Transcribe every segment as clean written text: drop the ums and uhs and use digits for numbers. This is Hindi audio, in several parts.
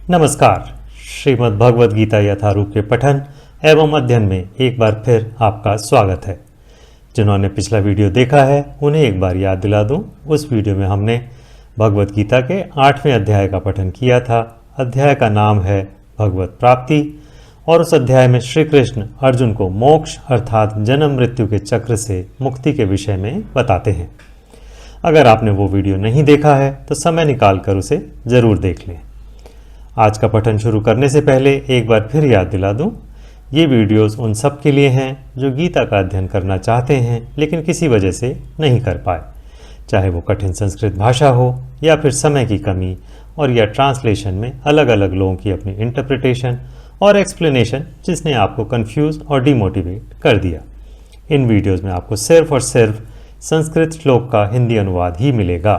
नमस्कार। श्रीमद् भगवद गीता यथारूप के पठन एवं अध्ययन में एक बार फिर आपका स्वागत है। जिन्होंने पिछला वीडियो देखा है उन्हें एक बार याद दिला दूं। उस वीडियो में हमने भगवद गीता के 8वें अध्याय का पठन किया था। अध्याय का नाम है भगवत प्राप्ति और उस अध्याय में श्री कृष्ण अर्जुन को मोक्ष अर्थात जन्म मृत्यु के चक्र से मुक्ति के विषय में बताते हैं। अगर आपने वो वीडियो नहीं देखा है तो समय निकाल कर उसे ज़रूर देख लें। आज का पठन शुरू करने से पहले एक बार फिर याद दिला दूं, ये वीडियोस उन सब के लिए हैं जो गीता का अध्ययन करना चाहते हैं लेकिन किसी वजह से नहीं कर पाए, चाहे वो कठिन संस्कृत भाषा हो या फिर समय की कमी और या ट्रांसलेशन में अलग अलग लोगों की अपनी इंटरप्रिटेशन और एक्सप्लेनेशन जिसने आपको कंफ्यूज और डिमोटिवेट कर दिया। इन वीडियोज़ में आपको सिर्फ और सिर्फ संस्कृत श्लोक का हिंदी अनुवाद ही मिलेगा।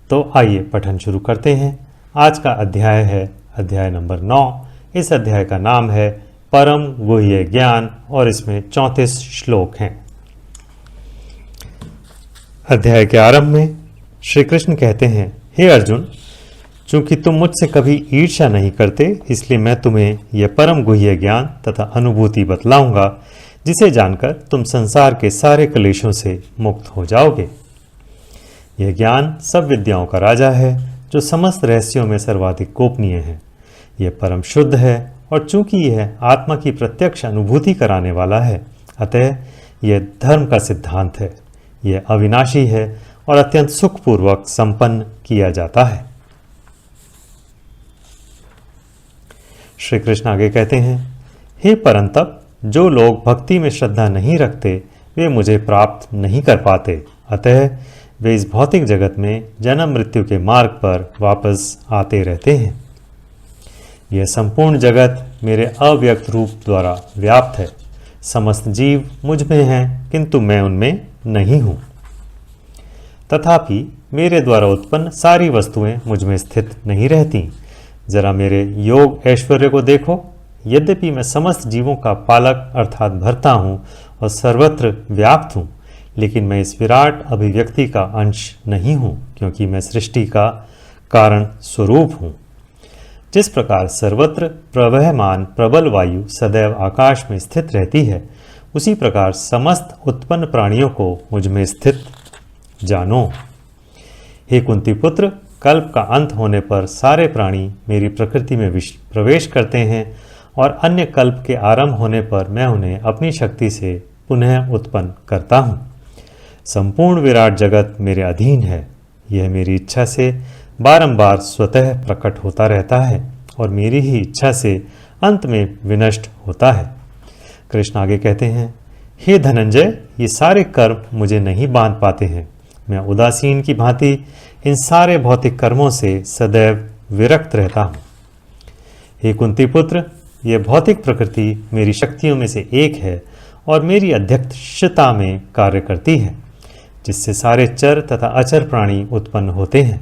तो आइए पठन शुरू करते हैं। आज का अध्याय है अध्याय नंबर 9। इस अध्याय का नाम है परम गुह्य ज्ञान और इसमें 34 श्लोक हैं। अध्याय के आरंभ में श्री कृष्ण कहते हैं, हे अर्जुन, चूंकि तुम मुझसे कभी ईर्ष्या नहीं करते इसलिए मैं तुम्हें यह परम गुह्य ज्ञान तथा अनुभूति बतलाऊंगा जिसे जानकर तुम संसार के सारे क्लेशों से मुक्त हो जाओगे। यह ज्ञान सब विद्याओं का राजा है जो समस्त रहस्यों में सर्वाधिक गोपनीय है। यह परम शुद्ध है और चूंकि यह आत्मा की प्रत्यक्ष अनुभूति कराने वाला है अतः यह धर्म का सिद्धांत है। यह अविनाशी है और अत्यंत सुखपूर्वक संपन्न किया जाता है। श्री कृष्ण आगे कहते हैं, हे परंतप, जो लोग भक्ति में श्रद्धा नहीं रखते वे मुझे प्राप्त नहीं कर पाते, अतः वे इस भौतिक जगत में जन्म मृत्यु के मार्ग पर वापस आते रहते हैं। यह संपूर्ण जगत मेरे अव्यक्त रूप द्वारा व्याप्त है। समस्त जीव मुझ में हैं किंतु मैं उनमें नहीं हूँ। तथापि मेरे द्वारा उत्पन्न सारी वस्तुएं मुझ में स्थित नहीं रहती। जरा मेरे योग ऐश्वर्य को देखो। यद्यपि मैं समस्त जीवों का पालक अर्थात भर्ता हूँ और सर्वत्र व्याप्त हूँ, लेकिन मैं इस विराट अभिव्यक्ति का अंश नहीं हूँ क्योंकि मैं सृष्टि का कारण स्वरूप हूँ। जिस प्रकार सर्वत्र प्रवहमान प्रबल वायु सदैव आकाश में स्थित रहती है, उसी प्रकार समस्त उत्पन्न प्राणियों को मुझ में स्थित जानो। हे कुंती पुत्र, कल्प का अंत होने पर सारे प्राणी मेरी प्रकृति में प्रवेश करते हैं और अन्य कल्प के आरंभ होने पर मैं उन्हें अपनी शक्ति से पुनः उत्पन्न करता हूँ। संपूर्ण विराट जगत मेरे अधीन है। यह मेरी इच्छा से बारंबार स्वतः प्रकट होता रहता है और मेरी ही इच्छा से अंत में विनष्ट होता है। कृष्ण आगे कहते हैं, हे धनंजय, ये सारे कर्म मुझे नहीं बांध पाते हैं। मैं उदासीन की भांति इन सारे भौतिक कर्मों से सदैव विरक्त रहता हूँ। हे कुंती पुत्र, यह भौतिक प्रकृति मेरी शक्तियों में से एक है और मेरी अध्यक्षता में कार्य करती है, जिससे सारे चर तथा अचर प्राणी उत्पन्न होते हैं।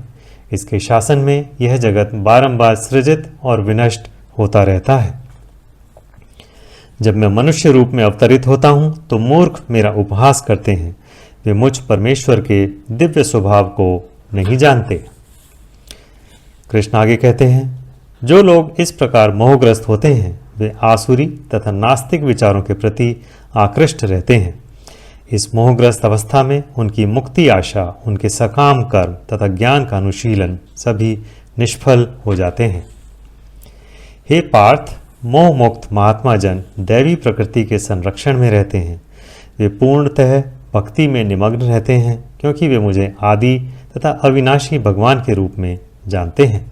इसके शासन में यह जगत बारंबार सृजित और विनष्ट होता रहता है। जब मैं मनुष्य रूप में अवतरित होता हूँ तो मूर्ख मेरा उपहास करते हैं। वे मुझ परमेश्वर के दिव्य स्वभाव को नहीं जानते। कृष्ण आगे कहते हैं, जो लोग इस प्रकार मोहग्रस्त होते हैं वे आसुरी तथा नास्तिक विचारों के प्रति आकृष्ट रहते हैं। इस मोहग्रस्त अवस्था में उनकी मुक्ति आशा, उनके सकाम कर्म तथा ज्ञान का अनुशीलन सभी निष्फल हो जाते हैं। हे पार्थ, मोह मुक्त महात्मा जन दैवी प्रकृति के संरक्षण में रहते हैं। वे पूर्णतः भक्ति में निमग्न रहते हैं क्योंकि वे मुझे आदि तथा अविनाशी भगवान के रूप में जानते हैं।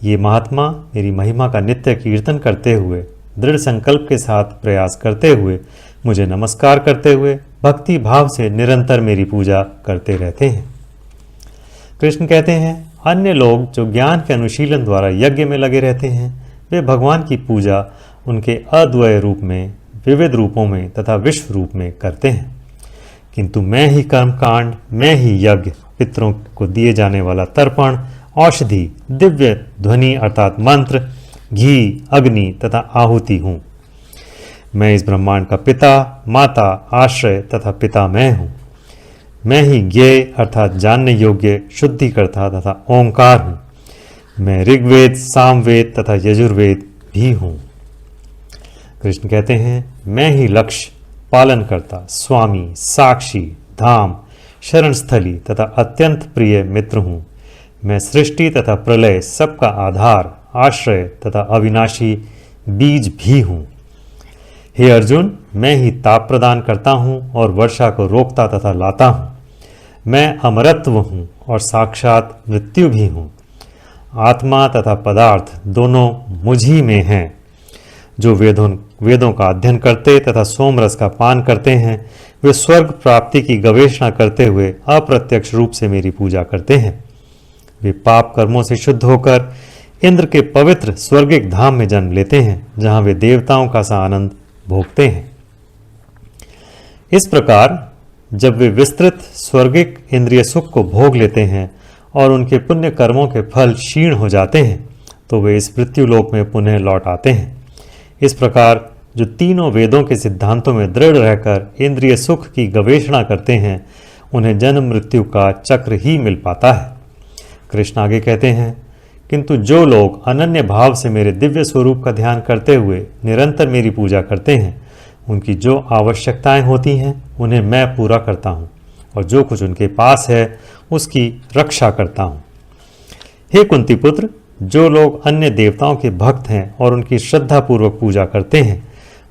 ये महात्मा मेरी महिमा का नित्य कीर्तन करते हुए, दृढ़ संकल्प के साथ प्रयास करते हुए, मुझे नमस्कार करते हुए भक्ति भाव से निरंतर मेरी पूजा करते रहते हैं। कृष्ण कहते हैं, अन्य लोग जो ज्ञान के अनुशीलन द्वारा यज्ञ में लगे रहते हैं वे भगवान की पूजा उनके अद्वय रूप में, विविध रूपों में तथा विश्व रूप में करते हैं, किंतु मैं ही कर्मकांड, मैं ही यज्ञ, पितरों को दिए जाने वाला तर्पण, औषधि, दिव्य ध्वनि अर्थात मंत्र, घी, अग्नि तथा आहुति हूँ। मैं इस ब्रह्मांड का पिता, माता, आश्रय तथा पिता मैं हूँ। मैं ही ज्ञेय अर्थात जानने योग्य, शुद्धिकर्ता तथा ओंकार हूँ। मैं ऋग्वेद, सामवेद तथा यजुर्वेद भी हूँ। कृष्ण कहते हैं, मैं ही लक्ष्य, पालनकर्ता, स्वामी, साक्षी, धाम, शरणस्थली तथा अत्यंत प्रिय मित्र हूँ। मैं सृष्टि तथा प्रलय, सबका आधार, आश्रय तथा अविनाशी बीज भी हूँ। हे अर्जुन, मैं ही ताप प्रदान करता हूँ और वर्षा को रोकता तथा लाता हूँ। मैं अमरत्व हूँ और साक्षात मृत्यु भी हूँ। आत्मा तथा पदार्थ दोनों मुझ ही में हैं। जो वेदों का अध्ययन करते तथा सोमरस का पान करते हैं, वे स्वर्ग प्राप्ति की गवेषणा करते हुए अप्रत्यक्ष रूप से मेरी पूजा करते हैं। वे पाप कर्मों से शुद्ध होकर इंद्र के पवित्र स्वर्गिक धाम में जन्म लेते हैं, जहां वे देवताओं का सा आनंद भोगते हैं। इस प्रकार जब वे विस्तृत स्वर्गिक इंद्रिय सुख को भोग लेते हैं और उनके पुण्य कर्मों के फल क्षीण हो जाते हैं, तो वे इस मृत्युलोक में पुनः लौट आते हैं। इस प्रकार जो तीनों वेदों के सिद्धांतों में दृढ़ रहकर इंद्रिय सुख की गवेषणा करते हैं, उन्हें जन्म मृत्यु का चक्र ही मिल पाता है। कृष्ण आगे कहते हैं, किंतु जो लोग अनन्य भाव से मेरे दिव्य स्वरूप का ध्यान करते हुए निरंतर मेरी पूजा करते हैं, उनकी जो आवश्यकताएं होती हैं उन्हें मैं पूरा करता हूँ और जो कुछ उनके पास है उसकी रक्षा करता हूँ। हे कुंती पुत्र, जो लोग अन्य देवताओं के भक्त हैं और उनकी श्रद्धापूर्वक पूजा करते हैं,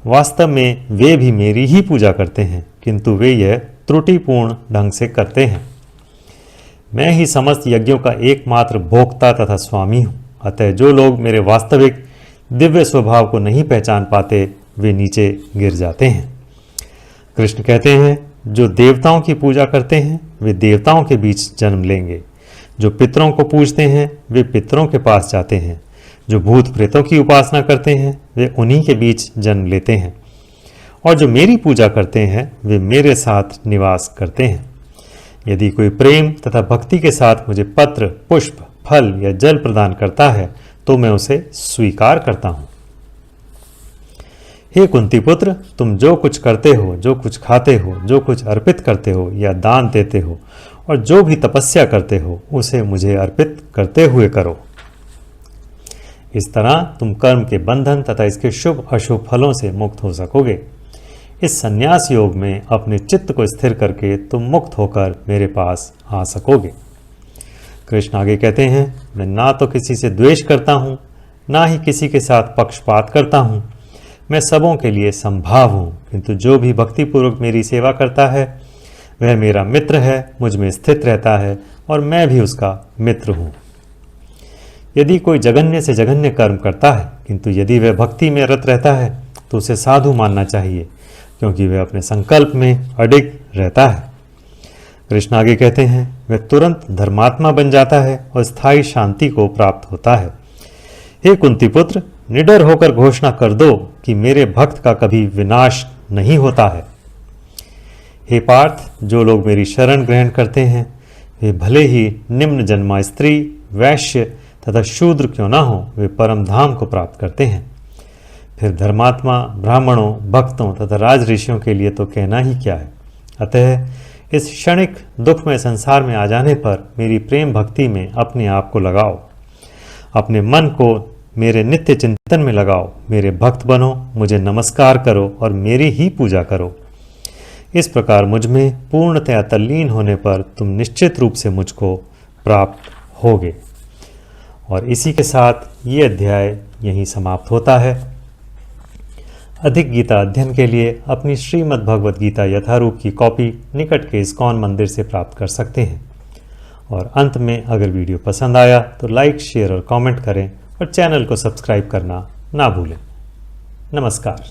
वास्तव में वे भी मेरी ही पूजा करते हैं, किंतु वे यह त्रुटिपूर्ण ढंग से करते हैं। मैं ही समस्त यज्ञों का एकमात्र भोक्ता तथा स्वामी हूँ। अतः जो लोग मेरे वास्तविक दिव्य स्वभाव को नहीं पहचान पाते, वे नीचे गिर जाते हैं। कृष्ण कहते हैं, जो देवताओं की पूजा करते हैं वे देवताओं के बीच जन्म लेंगे। जो पितरों को पूजते हैं वे पितरों के पास जाते हैं। जो भूत प्रेतों की उपासना करते हैं वे उन्हीं के बीच जन्म लेते हैं। और जो मेरी पूजा करते हैं वे मेरे साथ निवास करते हैं। यदि कोई प्रेम तथा भक्ति के साथ मुझे पत्र, पुष्प, फल या जल प्रदान करता है तो मैं उसे स्वीकार करता हूँ। हे कुंती पुत्र, तुम जो कुछ करते हो, जो कुछ खाते हो, जो कुछ अर्पित करते हो या दान देते हो और जो भी तपस्या करते हो, उसे मुझे अर्पित करते हुए करो। इस तरह तुम कर्म के बंधन तथा इसके शुभ अशुभ फलों से मुक्त हो सकोगे। इस संन्यास योग में अपने चित्त को स्थिर करके तुम मुक्त होकर मेरे पास आ सकोगे। कृष्ण आगे कहते हैं, मैं ना तो किसी से द्वेष करता हूँ, ना ही किसी के साथ पक्षपात करता हूँ। मैं सबों के लिए संभाव हूँ, किंतु जो भी भक्तिपूर्वक मेरी सेवा करता है वह मेरा मित्र है, मुझ में स्थित रहता है और मैं भी उसका मित्र हूँ। यदि कोई जघन्य से जघन्य कर्म करता है, किंतु यदि वह भक्ति में रत रहता है तो उसे साधु मानना चाहिए, क्योंकि वह अपने संकल्प में अडिग रहता है। कृष्ण आगे कहते हैं, वह तुरंत धर्मात्मा बन जाता है और स्थायी शांति को प्राप्त होता है। हे कुंती पुत्र, निडर होकर घोषणा कर दो कि मेरे भक्त का कभी विनाश नहीं होता है। हे पार्थ, जो लोग मेरी शरण ग्रहण करते हैं वे भले ही निम्न जन्मा स्त्री, वैश्य तथा शूद्र क्यों ना हो, वे परम धाम को प्राप्त करते हैं। फिर धर्मात्मा, ब्राह्मणों, भक्तों तथा राज ऋषियों के लिए तो कहना ही क्या है। अतः इस क्षणिक दुखमय संसार में आ जाने पर मेरी प्रेम भक्ति में अपने आप को लगाओ। अपने मन को मेरे नित्य चिंतन में लगाओ। मेरे भक्त बनो, मुझे नमस्कार करो और मेरी ही पूजा करो। इस प्रकार मुझ में पूर्णतया तल्लीन होने पर तुम निश्चित रूप से मुझको प्राप्त होगे। और इसी के साथ ये अध्याय यहीं समाप्त होता है। अधिक गीता अध्ययन के लिए अपनी श्रीमद् भगवद गीता यथारूप की कॉपी निकट के इस्कॉन मंदिर से प्राप्त कर सकते हैं। और अंत में अगर वीडियो पसंद आया तो लाइक, शेयर और कमेंट करें और चैनल को सब्सक्राइब करना ना भूलें। नमस्कार।